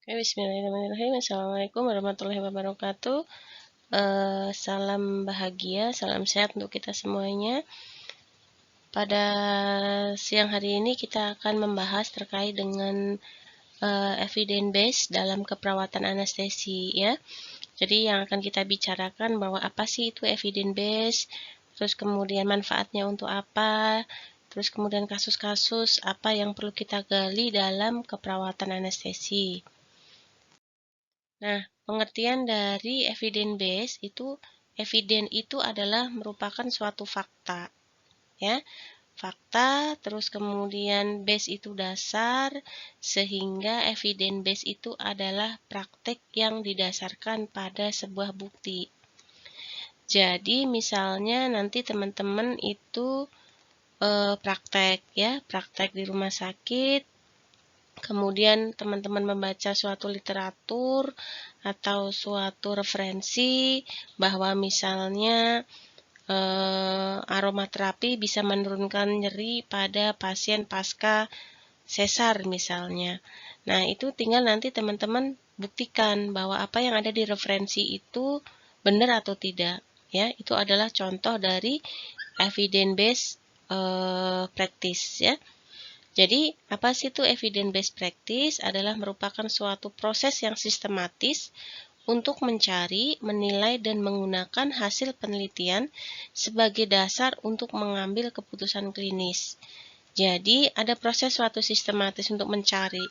Bismillahirrahmanirrahim. Assalamualaikum warahmatullahi wabarakatuh. Salam bahagia, salam sehat untuk kita semuanya. Pada siang hari ini kita akan membahas terkait dengan evidence base dalam keperawatan anestesi ya. Jadi yang akan kita bicarakan bahwa apa sih itu evidence base, terus kemudian manfaatnya untuk apa, terus kemudian kasus-kasus apa yang perlu kita gali dalam keperawatan anestesi. Nah, pengertian dari evidence base itu, evidence itu adalah merupakan suatu fakta, ya. Fakta, terus kemudian base itu dasar, sehingga evidence base itu adalah praktek yang didasarkan pada sebuah bukti. Jadi, misalnya nanti teman-teman itu praktek ya, praktek di rumah sakit, kemudian teman-teman membaca suatu literatur atau suatu referensi bahwa misalnya aromaterapi bisa menurunkan nyeri pada pasien pasca sesar misalnya. Nah, itu tinggal nanti teman-teman buktikan bahwa apa yang ada di referensi itu benar atau tidak. Ya, itu adalah contoh dari evidence based practice ya. Jadi, apa sih itu evidence-based practice? Adalah merupakan suatu proses yang sistematis untuk mencari, menilai, dan menggunakan hasil penelitian sebagai dasar untuk mengambil keputusan klinis. Jadi, ada proses suatu sistematis untuk mencari,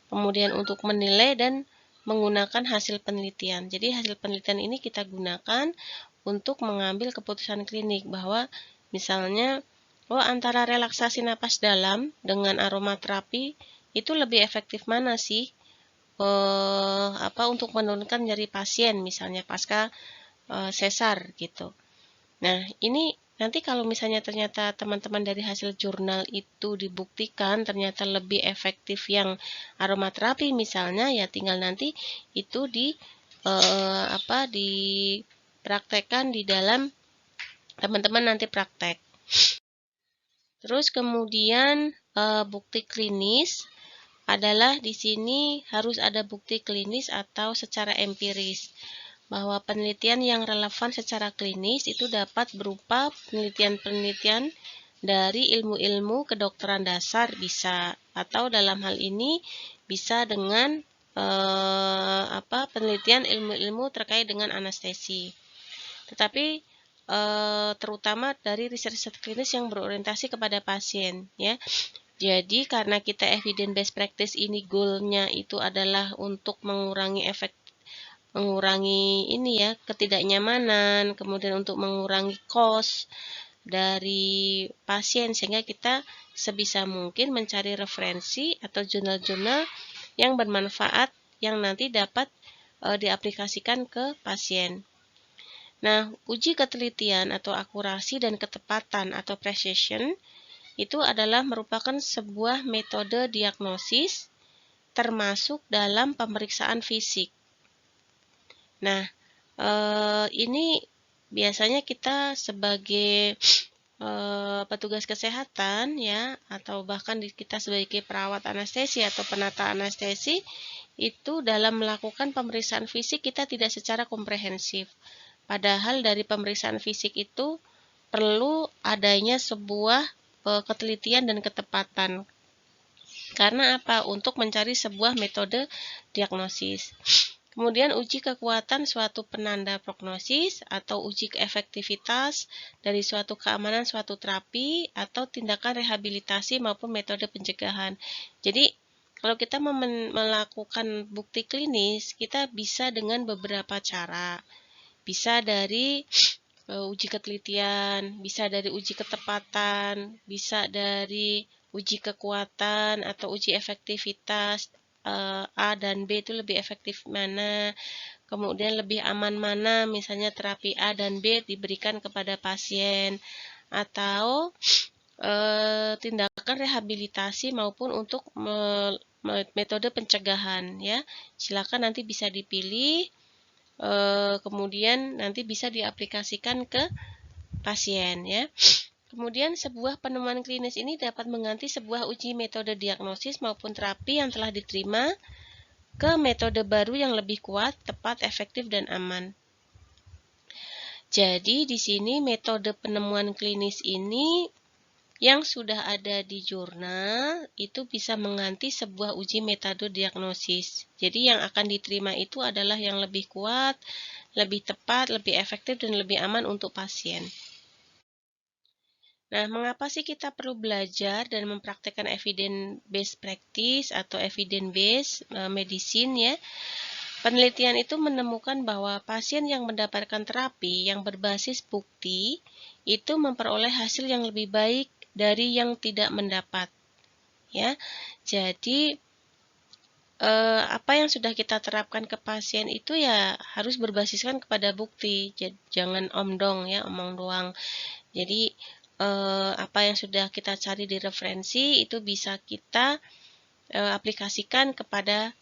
kemudian untuk menilai dan menggunakan hasil penelitian. Jadi, hasil penelitian ini kita gunakan untuk mengambil keputusan klinik bahwa misalnya antara relaksasi napas dalam dengan aromaterapi itu lebih efektif mana sih untuk menurunkan nyeri pasien misalnya pasca sesar gitu. Nah, ini nanti kalau misalnya ternyata teman-teman dari hasil jurnal itu dibuktikan ternyata lebih efektif yang aromaterapi misalnya, ya tinggal nanti itu dipraktekkan di dalam teman-teman nanti praktek. Terus kemudian bukti klinis adalah di sini harus ada bukti klinis atau secara empiris bahwa penelitian yang relevan secara klinis itu dapat berupa penelitian-penelitian dari ilmu-ilmu kedokteran dasar bisa, atau dalam hal ini bisa dengan penelitian ilmu-ilmu terkait dengan anestesi. Tetapi terutama dari riset-riset klinis yang berorientasi kepada pasien ya. Jadi karena kita evidence based practice ini goalnya itu adalah untuk mengurangi ketidaknyamanan, kemudian untuk mengurangi cost dari pasien, sehingga kita sebisa mungkin mencari referensi atau jurnal-jurnal yang bermanfaat yang nanti dapat diaplikasikan ke pasien. Nah, uji ketelitian atau akurasi dan ketepatan atau precision itu adalah merupakan sebuah metode diagnosis termasuk dalam pemeriksaan fisik. Nah, ini biasanya kita sebagai petugas kesehatan ya, atau bahkan kita sebagai perawat anestesi atau penata anestesi itu dalam melakukan pemeriksaan fisik kita tidak secara komprehensif. Padahal dari pemeriksaan fisik itu perlu adanya sebuah ketelitian dan ketepatan. Karena apa? Untuk mencari sebuah metode diagnosis. Kemudian uji kekuatan suatu penanda prognosis atau uji efektivitas dari suatu keamanan suatu terapi atau tindakan rehabilitasi maupun metode pencegahan. Jadi kalau kita melakukan bukti klinis, kita bisa dengan beberapa cara. Bisa dari uji ketelitian, bisa dari uji ketepatan, bisa dari uji kekuatan atau uji efektivitas. A dan B itu lebih efektif mana, kemudian lebih aman mana, misalnya terapi A dan B diberikan kepada pasien, atau tindakan rehabilitasi maupun untuk metode pencegahan ya. Silakan nanti bisa dipilih, kemudian nanti bisa diaplikasikan ke pasien ya. Kemudian sebuah penemuan klinis ini dapat mengganti sebuah uji metode diagnosis maupun terapi yang telah diterima ke metode baru yang lebih kuat, tepat, efektif, dan aman. Jadi di sini metode penemuan klinis ini yang sudah ada di jurnal itu bisa mengganti sebuah uji metode diagnosis. Jadi yang akan diterima itu adalah yang lebih kuat, lebih tepat, lebih efektif, dan lebih aman untuk pasien. Nah, mengapa sih kita perlu belajar dan mempraktekkan evidence-based practice atau evidence-based medicine ya? Penelitian itu menemukan bahwa pasien yang mendapatkan terapi yang berbasis bukti itu memperoleh hasil yang lebih baik dari yang tidak mendapat. Ya, jadi apa yang sudah kita terapkan ke pasien itu ya harus berbasiskan kepada bukti. Jangan omdong ya, omong doang. Jadi apa yang sudah kita cari di referensi itu bisa kita aplikasikan kepada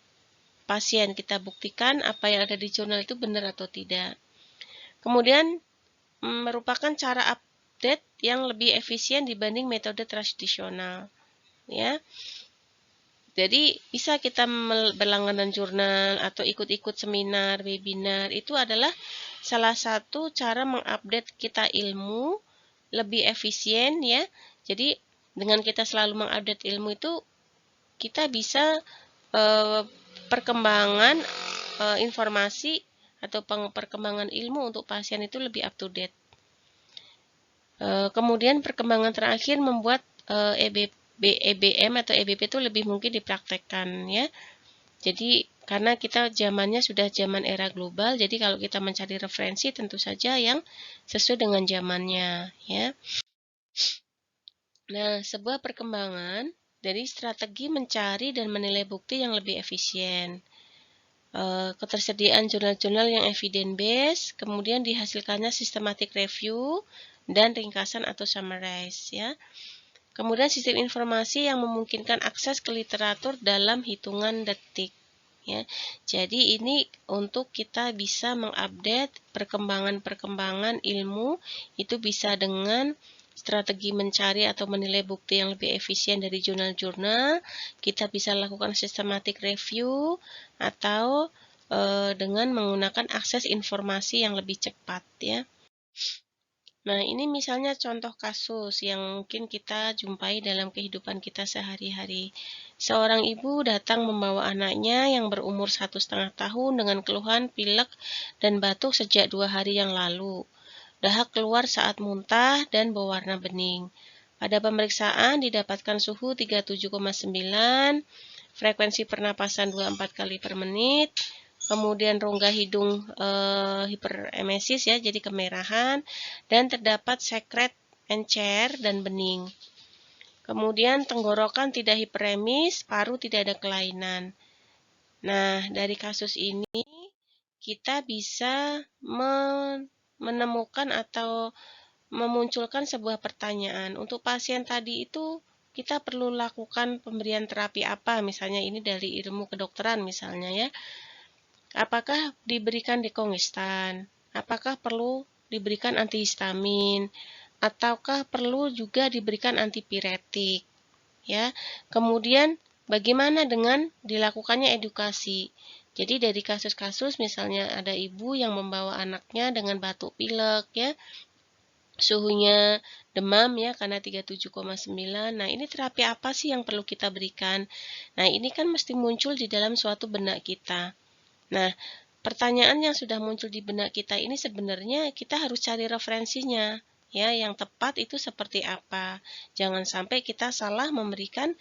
pasien. Kita buktikan apa yang ada di jurnal itu benar atau tidak. Kemudian merupakan cara update yang lebih efisien dibanding metode tradisional. Ya. Jadi bisa kita berlangganan jurnal atau ikut-ikut seminar, webinar. Itu adalah salah satu cara mengupdate kita ilmu lebih efisien ya. Jadi dengan kita selalu mengupdate ilmu itu kita bisa perkembangan informasi atau perkembangan ilmu untuk pasien itu lebih up to date. Kemudian perkembangan terakhir membuat EBM atau EBP itu lebih mungkin dipraktekkan ya. Jadi karena kita zamannya sudah zaman era global, jadi kalau kita mencari referensi tentu saja yang sesuai dengan zamannya ya. Nah, sebuah perkembangan dari strategi mencari dan menilai bukti yang lebih efisien. Ketersediaan jurnal-jurnal yang evidence-based, kemudian dihasilkannya systematic review dan ringkasan atau summarize ya. Kemudian sistem informasi yang memungkinkan akses ke literatur dalam hitungan detik. Ya, jadi ini untuk kita bisa mengupdate perkembangan ilmu itu bisa dengan strategi mencari atau menilai bukti yang lebih efisien dari jurnal-jurnal. Kita bisa lakukan systematic review atau dengan menggunakan akses informasi yang lebih cepat ya. Nah, ini misalnya contoh kasus yang mungkin kita jumpai dalam kehidupan kita sehari-hari. Seorang ibu datang membawa anaknya yang berumur 1,5 tahun dengan keluhan pilek dan batuk sejak 2 hari yang lalu. Dahak keluar saat muntah dan berwarna bening. Pada pemeriksaan didapatkan suhu 37,9, frekuensi pernapasan 24 kali per menit, kemudian rongga hidung hiperemesis ya, jadi kemerahan, dan terdapat sekret encer dan bening. Kemudian tenggorokan tidak hiperemis, paru tidak ada kelainan. Nah, dari kasus ini kita bisa menemukan atau memunculkan sebuah pertanyaan. Untuk pasien tadi itu kita perlu lakukan pemberian terapi apa, misalnya ini dari ilmu kedokteran misalnya ya. Apakah diberikan dekongestan? Apakah perlu diberikan antihistamin? Ataukah perlu juga diberikan antipiretik? Ya. Kemudian bagaimana dengan dilakukannya edukasi? Jadi dari kasus-kasus misalnya ada ibu yang membawa anaknya dengan batuk pilek ya. Suhunya demam ya karena 37,9. Nah, ini terapi apa sih yang perlu kita berikan? Nah, ini kan mesti muncul di dalam suatu benak kita. Nah, pertanyaan yang sudah muncul di benak kita ini sebenarnya kita harus cari referensinya. Ya, yang tepat itu seperti apa. Jangan sampai kita salah memberikan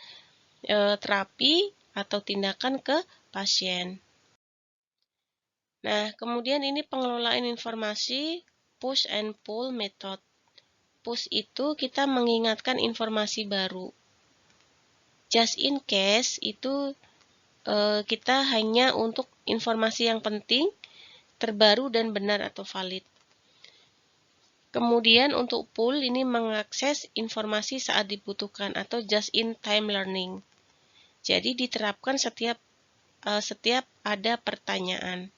terapi atau tindakan ke pasien. Nah, kemudian ini pengelolaan informasi push and pull method. Push itu kita mengingatkan informasi baru. Just in case itu kita hanya untuk informasi yang penting, terbaru dan benar atau valid. Kemudian untuk pull ini mengakses informasi saat dibutuhkan atau just in time learning. Jadi diterapkan setiap ada pertanyaan.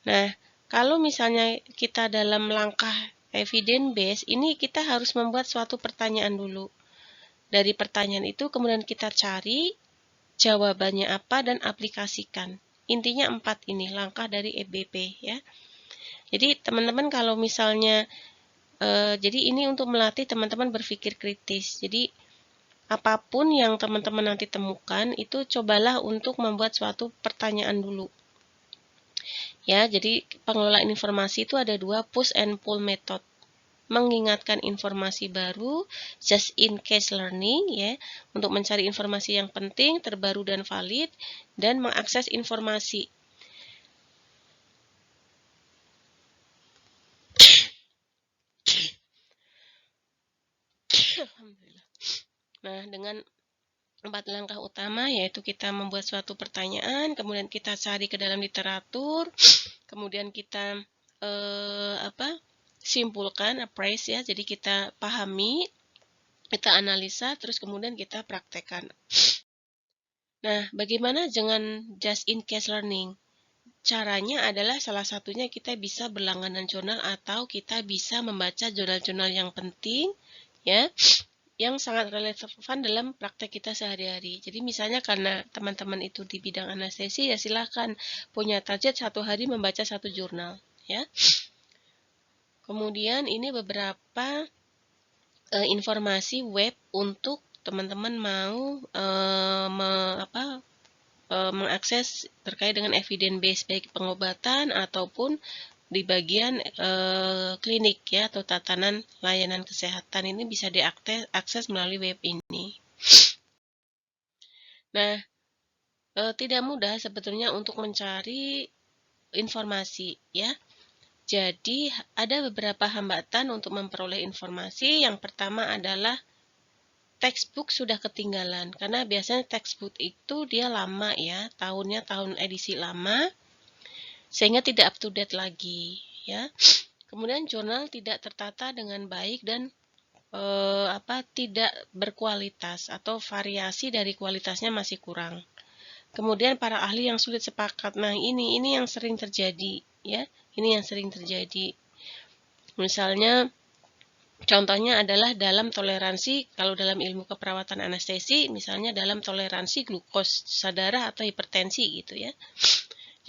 Nah, kalau misalnya kita dalam langkah evidence based, ini kita harus membuat suatu pertanyaan dulu. Dari pertanyaan itu kemudian kita cari jawabannya apa, dan aplikasikan. Intinya 4 ini langkah dari EBP ya. Jadi teman-teman kalau misalnya jadi ini untuk melatih teman-teman berpikir kritis. Jadi apapun yang teman-teman nanti temukan itu cobalah untuk membuat suatu pertanyaan dulu. Ya, jadi pengelolaan informasi itu ada 2, push and pull method. Mengingatkan informasi baru, just in case learning ya, untuk mencari informasi yang penting, terbaru dan valid, dan mengakses informasi. Nah, dengan 4 langkah utama yaitu kita membuat suatu pertanyaan, kemudian kita cari ke dalam literatur, kemudian kita simpulkan, appraise ya, jadi kita pahami, kita analisa, terus kemudian kita praktekkan. Nah, bagaimana dengan just in case learning? Caranya adalah salah satunya kita bisa berlangganan jurnal atau kita bisa membaca jurnal-jurnal yang penting ya, yang sangat relevan dalam praktek kita sehari-hari. Jadi misalnya karena teman-teman itu di bidang anestesi, ya silahkan punya target 1 hari membaca 1 jurnal ya. Kemudian ini beberapa informasi web untuk teman-teman mau mengakses terkait dengan evidence base baik pengobatan ataupun di bagian klinik ya, atau tatanan layanan kesehatan. Ini bisa diakses melalui web ini. Nah, tidak mudah sebetulnya untuk mencari informasi ya. Jadi ada beberapa hambatan untuk memperoleh informasi. Yang pertama adalah textbook sudah ketinggalan, karena biasanya textbook itu dia lama ya, tahunnya tahun edisi lama, sehingga tidak up to date lagi ya. Kemudian jurnal tidak tertata dengan baik dan tidak berkualitas atau variasi dari kualitasnya masih kurang. Kemudian para ahli yang sulit sepakat. Nah, ini yang sering terjadi ya. Ini yang sering terjadi. Misalnya contohnya adalah dalam toleransi, kalau dalam ilmu keperawatan anestesi misalnya dalam toleransi glukosa darah atau hipertensi gitu ya.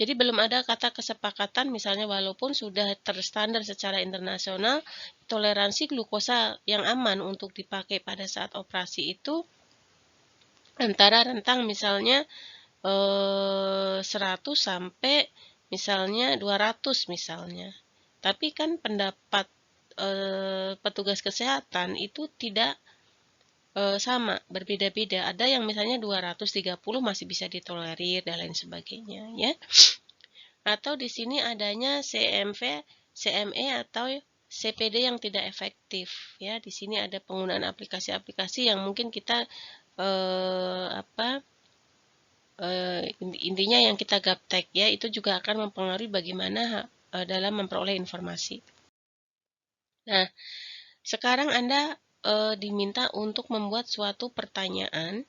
Jadi belum ada kata kesepakatan misalnya walaupun sudah terstandar secara internasional toleransi glukosa yang aman untuk dipakai pada saat operasi itu antara rentang misalnya 100 sampai misalnya 200 misalnya. Tapi kan pendapat petugas kesehatan itu tidak sama, berbeda-beda. Ada yang misalnya 230 masih bisa ditolerir dan lain sebagainya ya. Atau di sini adanya CMV, CME atau CPD yang tidak efektif ya. Di sini ada penggunaan aplikasi-aplikasi yang mungkin kita intinya yang kita gaptek ya, itu juga akan mempengaruhi bagaimana dalam memperoleh informasi. Nah, sekarang Anda diminta untuk membuat suatu pertanyaan.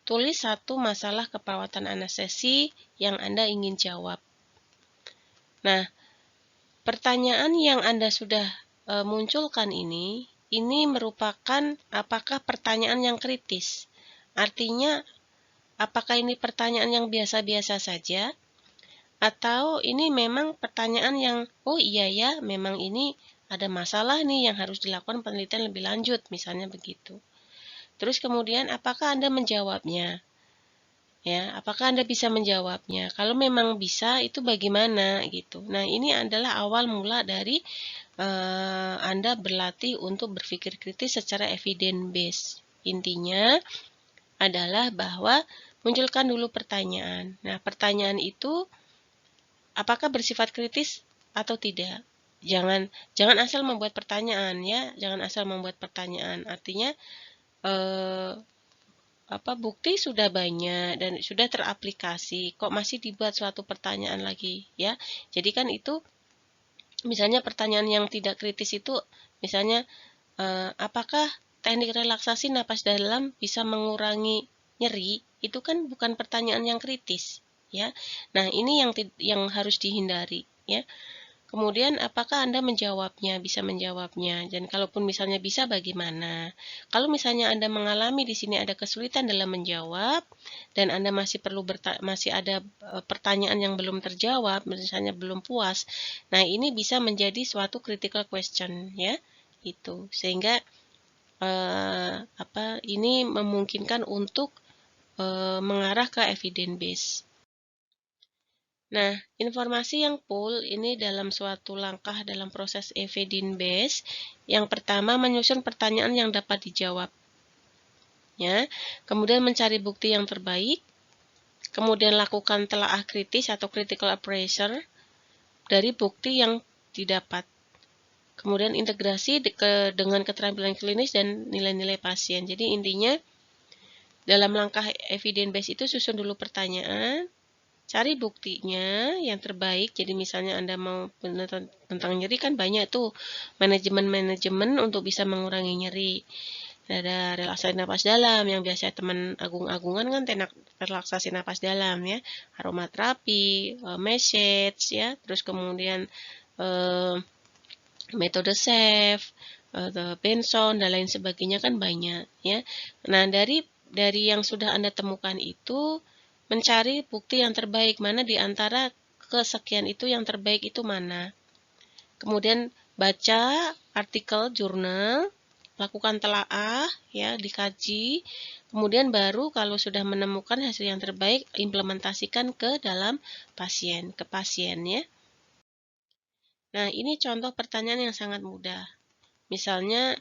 Tulis 1 masalah keperawatan anestesi yang Anda ingin jawab. Nah, pertanyaan yang Anda sudah munculkan ini merupakan apakah pertanyaan yang kritis? Artinya apakah ini pertanyaan yang biasa-biasa saja? Atau ini memang pertanyaan yang, oh iya ya, memang ini ada masalah nih yang harus dilakukan penelitian lebih lanjut, misalnya begitu. Terus kemudian, apakah Anda menjawabnya? Ya, apakah Anda bisa menjawabnya? Kalau memang bisa, itu bagaimana gitu. Nah, ini adalah awal mula dari Anda berlatih untuk berpikir kritis secara evidence based. Intinya adalah bahwa munculkan dulu pertanyaan. Nah, pertanyaan itu apakah bersifat kritis atau tidak? Jangan asal membuat pertanyaan ya, jangan asal membuat pertanyaan. Artinya bukti sudah banyak dan sudah teraplikasi, kok masih dibuat suatu pertanyaan lagi ya. Jadi kan itu misalnya pertanyaan yang tidak kritis itu misalnya apakah teknik relaksasi napas dalam bisa mengurangi nyeri? Itu kan bukan pertanyaan yang kritis ya. Nah, ini yang harus dihindari ya. Kemudian apakah Anda menjawabnya, bisa menjawabnya, dan kalaupun misalnya bisa bagaimana. Kalau misalnya Anda mengalami di sini ada kesulitan dalam menjawab dan Anda masih masih ada pertanyaan yang belum terjawab, misalnya belum puas. Nah, ini bisa menjadi suatu critical question ya. Itu. Sehingga ini memungkinkan untuk mengarah ke evidence base. Nah, informasi yang full ini dalam suatu langkah dalam proses evidence base. Yang pertama, menyusun pertanyaan yang dapat dijawab. Ya, kemudian mencari bukti yang terbaik, kemudian lakukan telaah kritis atau critical appraiser dari bukti yang didapat. Kemudian integrasi dengan keterampilan klinis dan nilai-nilai pasien. Jadi intinya dalam langkah evidence base itu susun dulu pertanyaan, cari buktinya yang terbaik. Jadi misalnya Anda mau tentang nyeri kan banyak tuh manajemen untuk bisa mengurangi nyeri. Ada relaksasi napas dalam yang biasa teman agung-agungan kan relaksasi napas dalam ya, aromaterapi, massage ya, terus kemudian metode SAFE, Benson dan lain sebagainya kan banyak ya. Nah, dari yang sudah Anda temukan itu mencari bukti yang terbaik, mana di antara kesekian itu yang terbaik itu mana. Kemudian baca artikel jurnal, lakukan telaah ya, dikaji. Kemudian baru kalau sudah menemukan hasil yang terbaik, implementasikan ke dalam pasien, ke pasien ya. Nah, ini contoh pertanyaan yang sangat mudah. Misalnya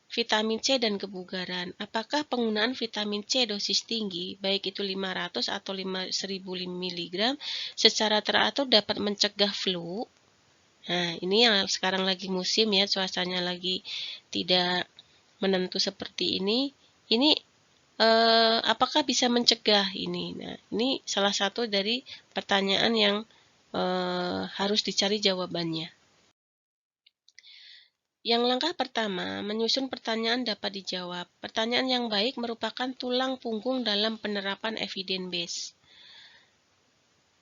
vitamin C dan kebugaran. Apakah penggunaan vitamin C dosis tinggi, baik itu 500 atau 1000 mg, secara teratur dapat mencegah flu? Nah, ini yang sekarang lagi musim ya, cuacanya lagi tidak menentu seperti ini. Ini apakah bisa mencegah ini? Nah, ini salah satu dari pertanyaan yang harus dicari jawabannya. Yang langkah pertama, menyusun pertanyaan dapat dijawab. Pertanyaan yang baik merupakan tulang punggung dalam penerapan evidence base.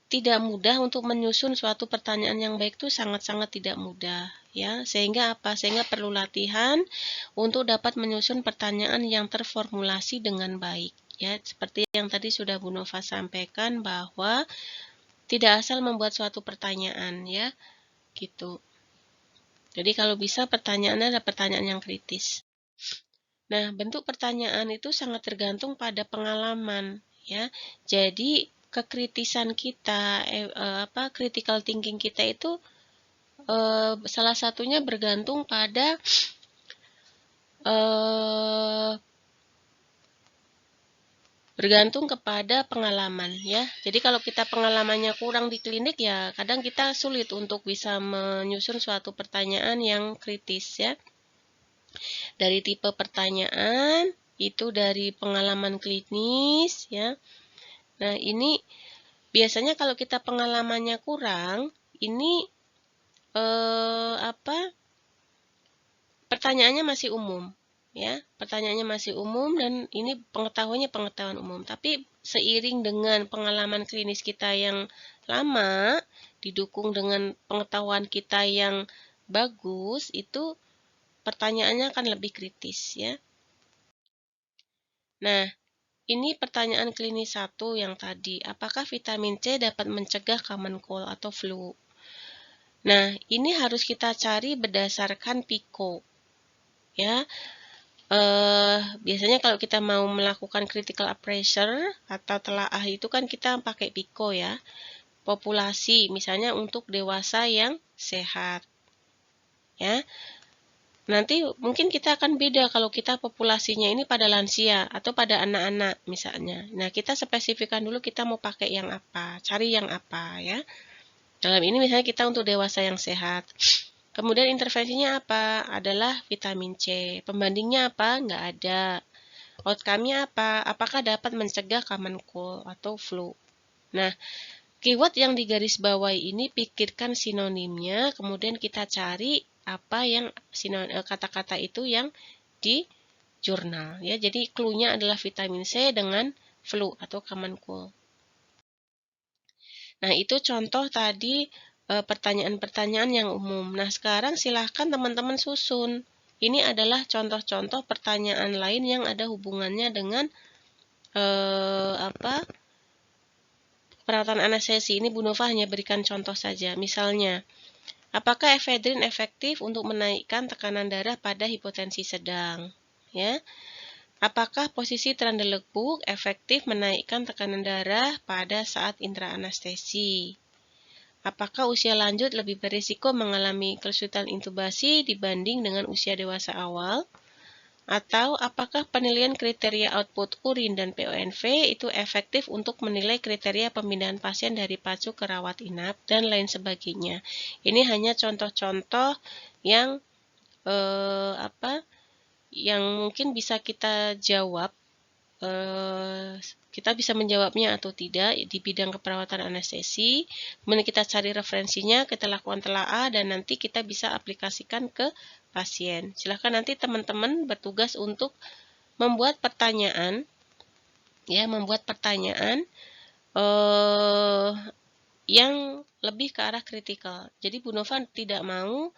Tidak mudah untuk menyusun suatu pertanyaan yang baik itu sangat-sangat tidak mudah, ya. Sehingga apa? Sehingga perlu latihan untuk dapat menyusun pertanyaan yang terformulasi dengan baik, ya. Seperti yang tadi sudah Bu Nova sampaikan bahwa tidak asal membuat suatu pertanyaan, ya. Gitu. Jadi kalau bisa pertanyaannya adalah pertanyaan yang kritis. Nah, bentuk pertanyaan itu sangat tergantung pada pengalaman, ya. Jadi kekritisan kita, critical thinking kita itu salah satunya bergantung pada bergantung kepada pengalaman ya. Jadi kalau kita pengalamannya kurang di klinik ya kadang kita sulit untuk bisa menyusun suatu pertanyaan yang kritis ya. Dari tipe pertanyaan, itu dari pengalaman klinis ya. Nah, ini biasanya kalau kita pengalamannya kurang, ini pertanyaannya masih umum ya, pertanyaannya masih umum dan ini pengetahuannya pengetahuan umum. Tapi seiring dengan pengalaman klinis kita yang lama, didukung dengan pengetahuan kita yang bagus, itu pertanyaannya akan lebih kritis ya. Nah, ini pertanyaan klinis 1 yang tadi, apakah vitamin C dapat mencegah common cold atau flu? Nah, ini harus kita cari berdasarkan PICO ya. Biasanya kalau kita mau melakukan critical appraiser atau telaah itu kan kita pakai PICO ya. Populasi misalnya untuk dewasa yang sehat. Ya. Nanti mungkin kita akan beda kalau kita populasinya ini pada lansia atau pada anak-anak misalnya. Nah, kita spesifikkan dulu kita mau pakai yang apa, cari yang apa ya. Dalam ini misalnya kita untuk dewasa yang sehat. Kemudian intervensinya apa? Adalah vitamin C. Pembandingnya apa? Nggak ada. Outcome-nya apa? Apakah dapat mencegah common cold atau flu? Nah, keyword yang digarisbawahi ini pikirkan sinonimnya, kemudian kita cari apa yang kata-kata itu yang di jurnal ya. Jadi clue-nya adalah vitamin C dengan flu atau common cold. Nah, itu contoh tadi pertanyaan-pertanyaan yang umum. Nah, sekarang silahkan teman-teman susun. Ini adalah contoh-contoh pertanyaan lain yang ada hubungannya dengan perawatan anestesi. Ini Bu Nova hanya berikan contoh saja. Misalnya, apakah efedrin efektif untuk menaikkan tekanan darah pada hipotensi sedang? Ya. Apakah posisi trandelekbuk efektif menaikkan tekanan darah pada saat intraanestesi? Apakah usia lanjut lebih berisiko mengalami kesulitan intubasi dibanding dengan usia dewasa awal? Atau apakah penilaian kriteria output urin dan PONV itu efektif untuk menilai kriteria pemindahan pasien dari PACU ke rawat inap dan lain sebagainya. Ini hanya contoh-contoh yang yang mungkin bisa kita jawab. Kita bisa menjawabnya atau tidak di bidang keperawatan anestesi. Kemudian kita cari referensinya, kita lakukan telaah, dan nanti kita bisa aplikasikan ke pasien. Silahkan nanti teman-teman bertugas untuk membuat pertanyaan, ya, yang lebih ke arah kritikal. Jadi Bu Nova tidak mau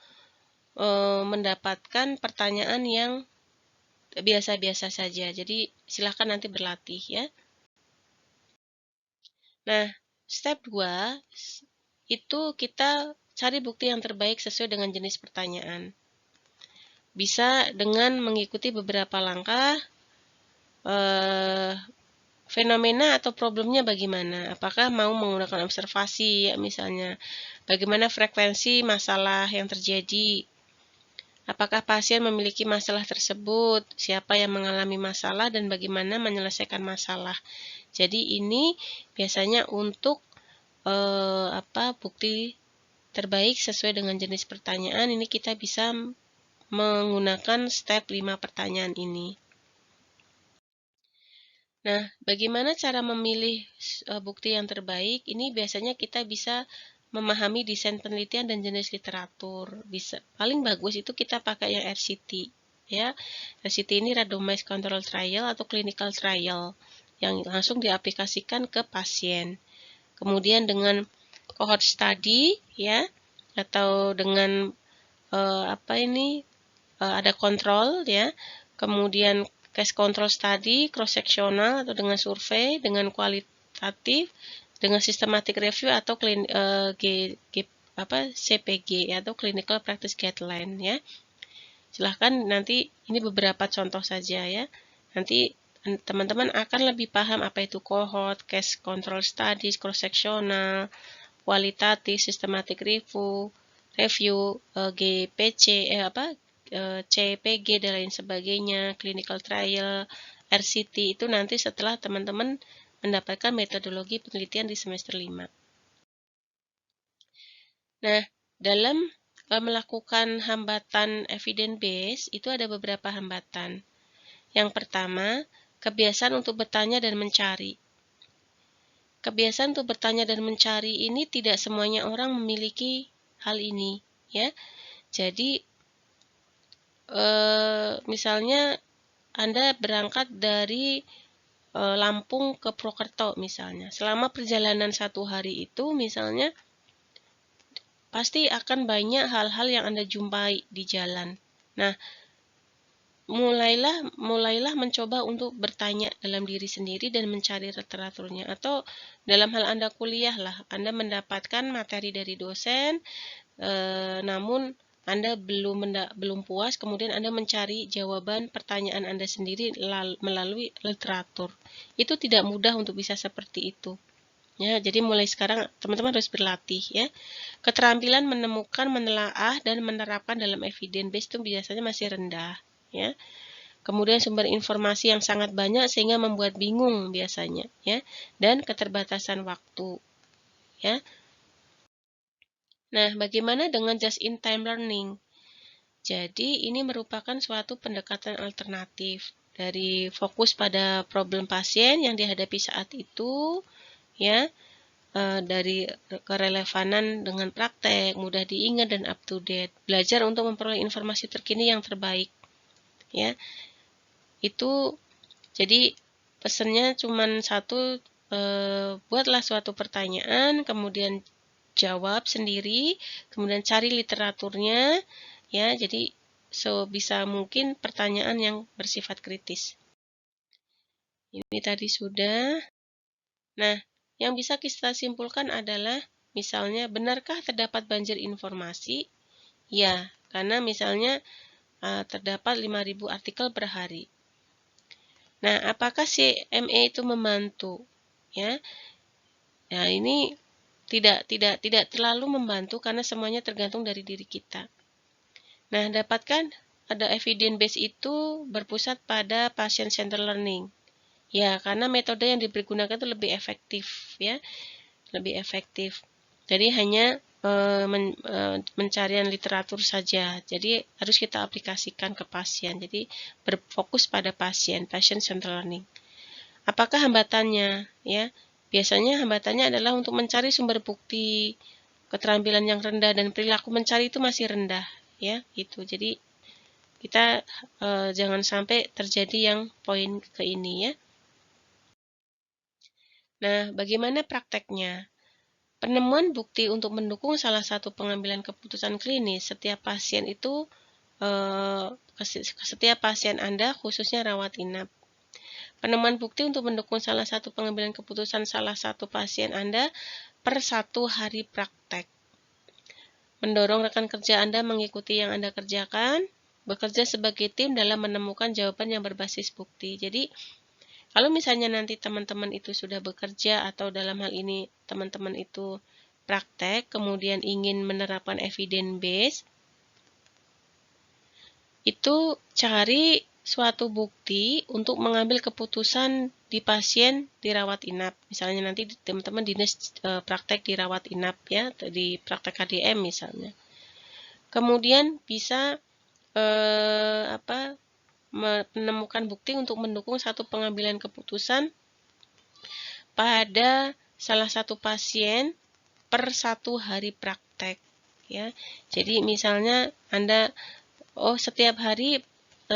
mendapatkan pertanyaan yang biasa-biasa saja. Jadi silahkan nanti berlatih ya. Nah, step 2 itu kita cari bukti yang terbaik sesuai dengan jenis pertanyaan. Bisa dengan mengikuti beberapa langkah, fenomena atau problemnya bagaimana. Apakah mau menggunakan observasi, ya, misalnya. Bagaimana frekuensi masalah yang terjadi. Apakah pasien memiliki masalah tersebut, siapa yang mengalami masalah, dan bagaimana menyelesaikan masalah. Jadi ini biasanya untuk bukti terbaik sesuai dengan jenis pertanyaan. Ini kita bisa menggunakan step 5 pertanyaan ini. Nah, bagaimana cara memilih bukti yang terbaik? Ini biasanya kita bisa memahami desain penelitian dan jenis literatur. Paling bagus itu kita pakai yang RCT. Ya, RCT ini randomized control trial atau clinical trial yang langsung diaplikasikan ke pasien. Kemudian dengan cohort study, ya, atau dengan ada kontrol, ya. Kemudian case control study, cross sectional atau dengan survei, dengan kualitatif, dengan systematic review atau CPG atau clinical practice guideline, ya. Silahkan nanti ini beberapa contoh saja, ya. Nanti teman-teman akan lebih paham apa itu cohort, case control studies, cross sectional, kualitatif, systematic review, GPC, CPG dan lain sebagainya, clinical trial, RCT itu nanti setelah teman-teman mendapatkan metodologi penelitian di semester 5. Nah, dalam melakukan hambatan evidence base itu ada beberapa hambatan. Yang pertama, kebiasaan untuk bertanya dan mencari. Kebiasaan untuk bertanya dan mencari ini tidak semuanya orang memiliki hal ini, ya. Jadi misalnya Anda berangkat dari Lampung ke Purwokerto misalnya. Selama perjalanan 1 hari itu misalnya pasti akan banyak hal-hal yang Anda jumpai di jalan. Nah, mulailah mencoba untuk bertanya dalam diri sendiri dan mencari literaturnya. Atau dalam hal Anda kuliah lah, Anda mendapatkan materi dari dosen, namun Anda belum puas, kemudian Anda mencari jawaban pertanyaan Anda sendiri melalui literatur. Itu tidak mudah untuk bisa seperti itu. Ya, jadi mulai sekarang teman-teman harus berlatih, ya. Keterampilan menemukan, menelaah dan menerapkan dalam evidence base itu biasanya masih rendah, ya. Kemudian sumber informasi yang sangat banyak sehingga membuat bingung biasanya, ya. Dan keterbatasan waktu, ya. Nah, bagaimana dengan just-in-time learning? Jadi, ini merupakan suatu pendekatan alternatif dari fokus pada problem pasien yang dihadapi saat itu, ya, dari kerelevanan dengan praktek, mudah diingat dan up to date. Belajar untuk memperoleh informasi terkini yang terbaik, ya. Itu jadi pesannya cuma satu, buatlah suatu pertanyaan, kemudian jawab sendiri, kemudian cari literaturnya, ya. Jadi sebisa mungkin pertanyaan yang bersifat kritis. Ini tadi sudah. Nah, yang bisa kita simpulkan adalah misalnya, benarkah terdapat banjir informasi? Ya, karena misalnya terdapat 5.000 artikel per hari. Nah, apakah CME itu membantu? Ya, nah ini tidak terlalu membantu karena semuanya tergantung dari diri kita. Nah, dapatkan ada evidence base itu berpusat pada patient centered learning. Ya, karena metode yang digunakan itu lebih efektif, ya, lebih efektif. Jadi hanya pencarian literatur saja. Jadi harus kita aplikasikan ke pasien. Jadi berfokus pada pasien, patient centered learning. Apakah hambatannya? Ya, biasanya hambatannya adalah untuk mencari sumber bukti, keterampilan yang rendah dan perilaku mencari itu masih rendah, ya, gitu. Jadi kita jangan sampai terjadi yang poin ke ini, ya. Nah, bagaimana prakteknya? Penemuan bukti untuk mendukung salah satu pengambilan keputusan klinis. Setiap pasien itu, setiap pasien Anda khususnya rawat inap. Penemuan bukti untuk mendukung salah satu pengambilan keputusan salah satu pasien Anda per 1 hari praktek. Mendorong rekan kerja Anda mengikuti yang Anda kerjakan, bekerja sebagai tim dalam menemukan jawaban yang berbasis bukti. Jadi, kalau misalnya nanti teman-teman itu sudah bekerja atau dalam hal ini teman-teman itu praktek, kemudian ingin menerapkan evidence base, itu cari suatu bukti untuk mengambil keputusan di pasien dirawat inap. Misalnya nanti teman-teman dinas praktek dirawat inap, ya, di praktek KDM misalnya. Kemudian bisa menemukan bukti untuk mendukung satu pengambilan keputusan pada salah satu pasien per 1 hari praktek, ya. Jadi misalnya Anda, setiap hari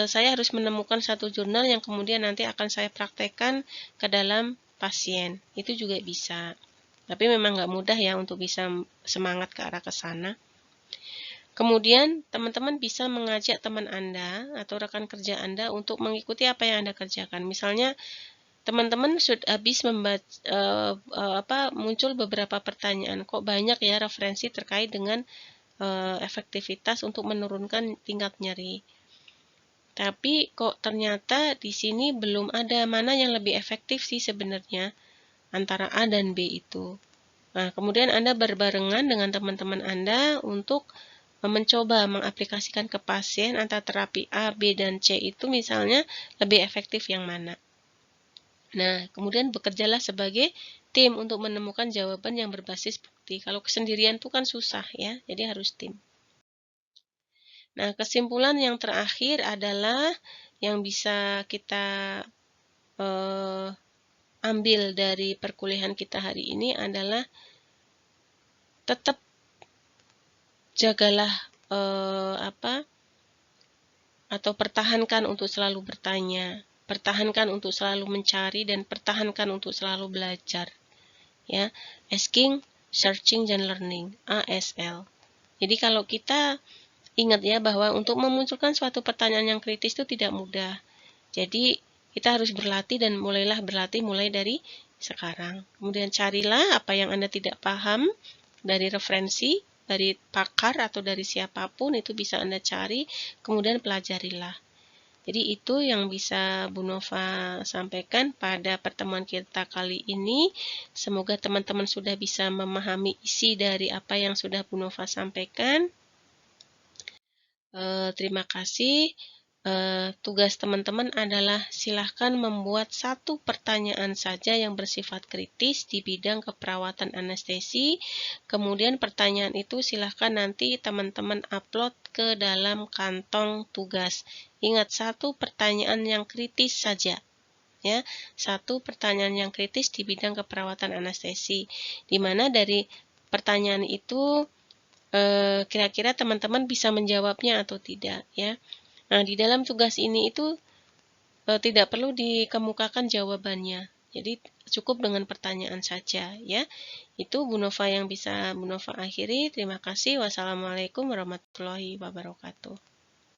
saya harus menemukan satu jurnal yang kemudian nanti akan saya praktekkan ke dalam pasien. Itu juga bisa. Tapi memang nggak mudah ya untuk bisa semangat ke arah ke sana. Kemudian, teman-teman bisa mengajak teman Anda atau rekan kerja Anda untuk mengikuti apa yang Anda kerjakan. Misalnya, teman-teman sudah habis muncul beberapa pertanyaan. Kok banyak ya referensi terkait dengan efektivitas untuk menurunkan tingkat nyeri. Tapi kok ternyata di sini belum ada mana yang lebih efektif sih sebenarnya antara A dan B itu. Nah, kemudian Anda berbarengan dengan teman-teman Anda untuk mencoba mengaplikasikan ke pasien antara terapi A, B, dan C itu misalnya lebih efektif yang mana. Nah, kemudian bekerjalah sebagai tim untuk menemukan jawaban yang berbasis bukti. Kalau kesendirian itu kan susah ya, jadi harus tim. Nah, kesimpulan yang terakhir adalah yang bisa kita ambil dari perkuliahan kita hari ini adalah tetap jagalah atau pertahankan untuk selalu bertanya, pertahankan untuk selalu mencari, dan pertahankan untuk selalu belajar. Ya, asking, searching, dan learning, ASL. Jadi kalau kita ingat ya bahwa untuk memunculkan suatu pertanyaan yang kritis itu tidak mudah. Jadi kita harus berlatih dan mulailah berlatih mulai dari sekarang. Kemudian carilah apa yang Anda tidak paham dari referensi, dari pakar atau dari siapapun, itu bisa Anda cari, kemudian pelajarilah. Jadi itu yang bisa Bu Nova sampaikan pada pertemuan kita kali ini. Semoga teman-teman sudah bisa memahami isi dari apa yang sudah Bu Nova sampaikan. Terima kasih. Tugas teman-teman adalah silahkan membuat satu pertanyaan saja yang bersifat kritis di bidang keperawatan anestesi. Kemudian pertanyaan itu silahkan nanti teman-teman upload ke dalam kantong tugas. Ingat, satu pertanyaan yang kritis saja. Ya, satu pertanyaan yang kritis di bidang keperawatan anestesi. Di mana dari pertanyaan itu kira-kira teman-teman bisa menjawabnya atau tidak, ya. Nah, di dalam tugas ini itu tidak perlu dikemukakan jawabannya. Jadi cukup dengan pertanyaan saja ya. Itu Bu Nova yang bisa Bu Nova akhiri. Terima kasih. Wassalamualaikum warahmatullahi wabarakatuh.